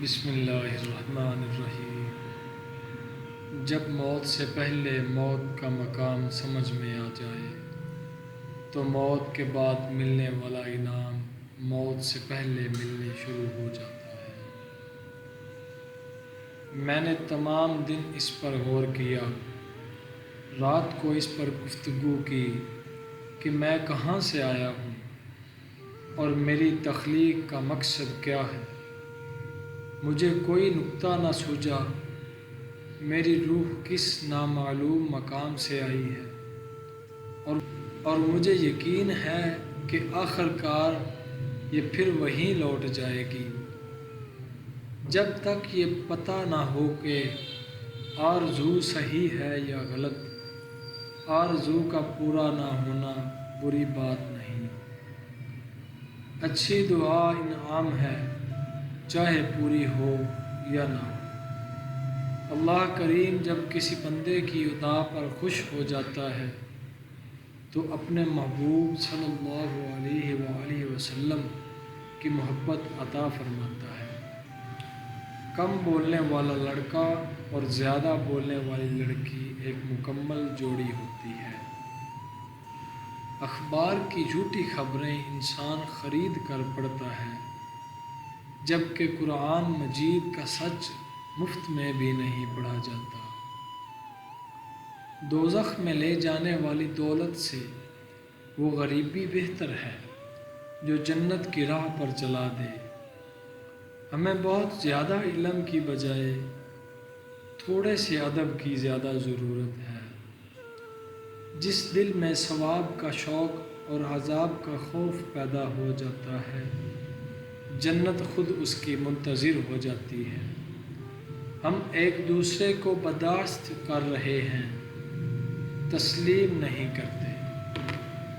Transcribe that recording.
بسم اللہ الرحمن الرحیم۔ جب موت سے پہلے موت کا مقام سمجھ میں آ جائے تو موت کے بعد ملنے والا انعام موت سے پہلے ملنے شروع ہو جاتا ہے۔ میں نے تمام دن اس پر غور کیا، رات کو اس پر گفتگو کی کہ میں کہاں سے آیا ہوں اور میری تخلیق کا مقصد کیا ہے۔ مجھے کوئی نکتہ نہ سوجا، میری روح کس نامعلوم مقام سے آئی ہے، اور مجھے یقین ہے کہ آخر کار یہ پھر وہیں لوٹ جائے گی۔ جب تک یہ پتہ نہ ہو کہ آرزو صحیح ہے یا غلط، آرزو کا پورا نہ ہونا بری بات نہیں۔ اچھی دعا انعام ہے، چاہے پوری ہو یا نہ ہو۔ اللہ کریم جب کسی بندے کی ادا پر خوش ہو جاتا ہے تو اپنے محبوب صلی اللہ علیہ وآلہ وسلم کی محبت عطا فرماتا ہے۔ کم بولنے والا لڑکا اور زیادہ بولنے والی لڑکی ایک مکمل جوڑی ہوتی ہے۔ اخبار کی جھوٹی خبریں انسان خرید کر پڑھتا ہے، جبکہ قرآن مجید کا سچ مفت میں بھی نہیں پڑھا جاتا۔ دوزخ میں لے جانے والی دولت سے وہ غریبی بہتر ہے جو جنت کی راہ پر چلا دے۔ ہمیں بہت زیادہ علم کی بجائے تھوڑے سے ادب کی زیادہ ضرورت ہے۔ جس دل میں ثواب کا شوق اور عذاب کا خوف پیدا ہو جاتا ہے، جنت خود اس کی منتظر ہو جاتی ہے۔ ہم ایک دوسرے کو برداشت کر رہے ہیں، تسلیم نہیں کرتے۔